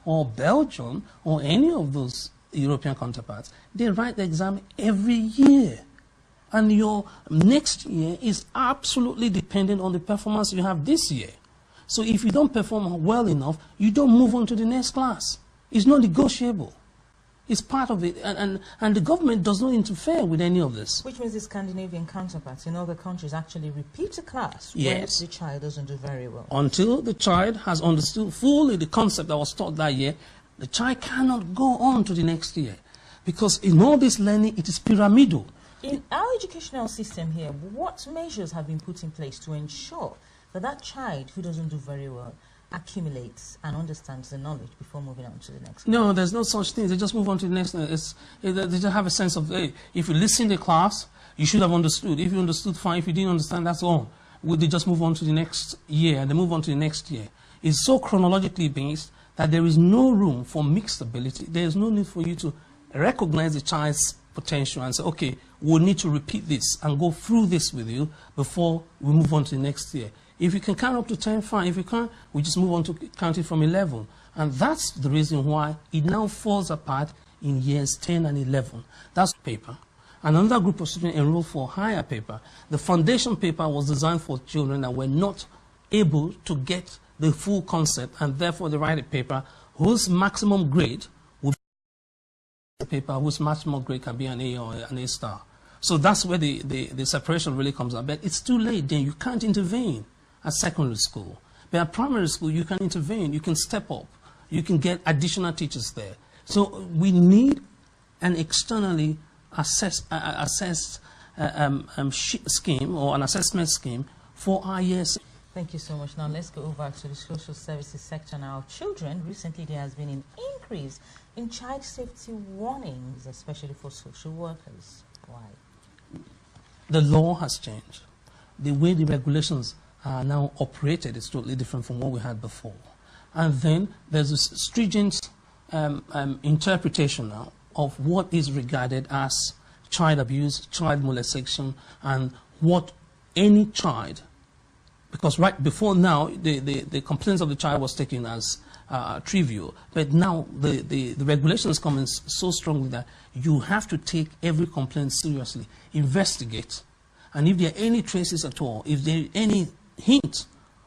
or Belgium or any of those European counterparts, they write the exam every year. And your next year is absolutely dependent on the performance you have this year. So if you don't perform well enough, you don't move on to the next class. It's not negotiable. It's part of it, and the government does not interfere with any of this. Which means the Scandinavian counterparts in other countries actually repeat a class yes. when the child doesn't do very well. Until the child has understood fully the concept that was taught that year, the child cannot go on to the next year. Because in all this learning, it is pyramidal. In our educational system here, what measures have been put in place to ensure that that child who doesn't do very well accumulates and understands the knowledge before moving on to the next? No, there's no such thing. They just move on to the next. They just have a sense of, hey, if you listen to the class, you should have understood. If you understood, fine. If you didn't understand, that's all. They just move on to the next year, and they move on to the next year. It's so chronologically based that there is no room for mixed ability. There is no need for you to recognize the child's potential and say, okay, we'll need to repeat this and go through this with you before we move on to the next year. If you can count up to 10, fine. If you can't, we just move on to counting from 11. And that's the reason why it now falls apart in years 10 and 11. That's paper. Another group of students enrolled for higher paper. The foundation paper was designed for children that were not able to get the full concept, and therefore they write a paper whose maximum grade would be a paper whose maximum grade can be an A or an A star. So that's where the separation really comes up. But it's too late then. You can't intervene at secondary school. But at primary school, you can intervene. You can step up. You can get additional teachers there. So we need an externally assessed scheme or an assessment scheme for our years. Thank you so much. Now let's go over to the social services sector now. Children, recently there has been an increase in child safety warnings, especially for social workers. Why? The law has changed. The way the regulations are now operated is totally different from what we had before. And then there's a stringent interpretation now of what is regarded as child abuse, child molestation, and what any child, because right before now, the complaints of the child was taken as trivial, but now the regulations come in so strongly that you have to take every complaint seriously, investigate, and if there are any traces at all, if there is any hint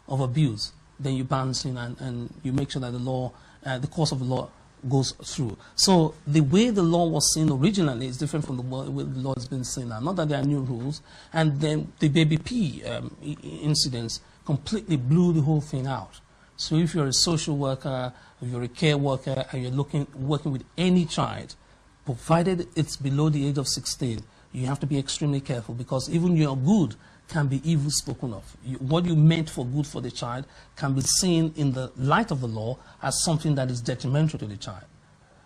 of abuse, then you bounce in and you make sure that the law, the course of the law goes through. So the way the law was seen originally is different from the way the law has been seen now. Not that there are new rules, and then the baby P incidents completely blew the whole thing out. So if you're a social worker, if you're a care worker, and you're working with any child, provided it's below the age of 16, you have to be extremely careful, because even your good can be evil spoken of. What you meant for good for the child can be seen in the light of the law as something that is detrimental to the child.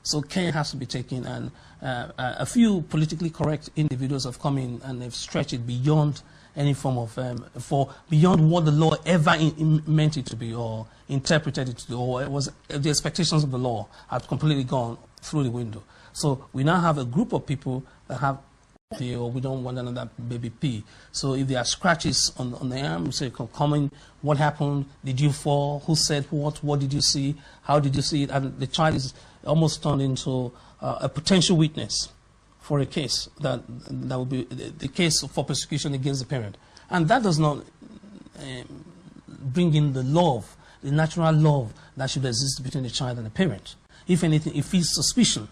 So care has to be taken, and a few politically correct individuals have come in and they've stretched it beyond any form of, beyond what the law ever meant it to be or interpreted it to be, or it was the expectations of the law have completely gone through the window. So we now have a group of people that have or we don't want another baby P. So if there are scratches on the arm, we say, come in, what happened, did you fall, who said what did you see, how did you see it, and the child is almost turned into a potential witness for a case that would be the case for persecution against the parent. And that does not bring in the love, the natural love that should exist between the child and the parent. If anything, it feels suspicion.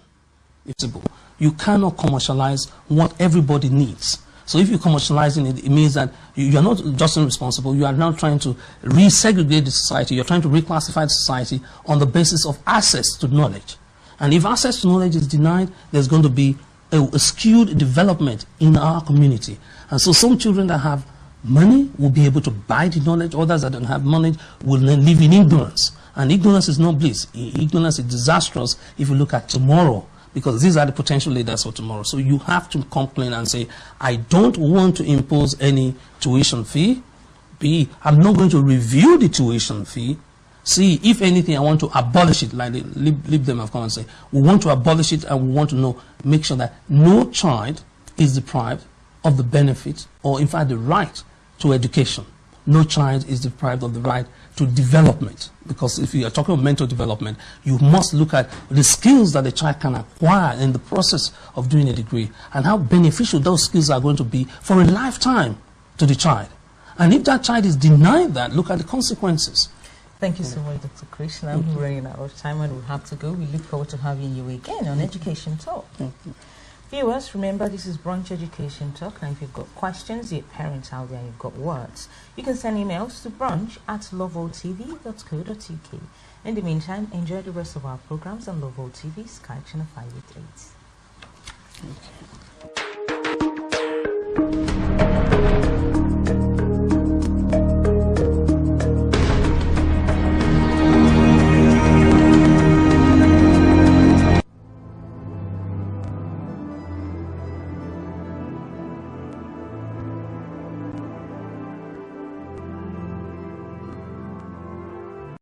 You cannot commercialize what everybody needs. So if you're commercializing it, it means that you're not just responsible, you are now trying to resegregate the society, you're trying to reclassify the society on the basis of access to knowledge. And if access to knowledge is denied, there's going to be a skewed development in our community. And so some children that have money will be able to buy the knowledge, others that don't have money will then live in ignorance. And ignorance is not bliss. Ignorance is disastrous if you look at tomorrow, because these are the potential leaders for tomorrow. So you have to come clean and say, I don't want to impose any tuition fee. B, I'm not going to review the tuition fee. C, if anything, I want to abolish it, like leave them have come and say, we want to abolish it, and we want to make sure that no child is deprived of the benefit, or in fact the right to education. no child is deprived of the right to development. Because if you are talking about mental development, you must look at the skills that the child can acquire in the process of doing a degree and how beneficial those skills are going to be for a lifetime to the child. And if that child is denied that, look at the consequences. Thank you so much, Dr. Krishna. We're running out of time and we have to go. We look forward to having you again on Education Talk. Viewers, remember this is Brunch Education Talk, and if you've got questions, your parents out there, you've got words, you can send emails to brunch@loveworldtv.co.uk. In the meantime, enjoy the rest of our programs on Loveworld TV, Sky Channel 588.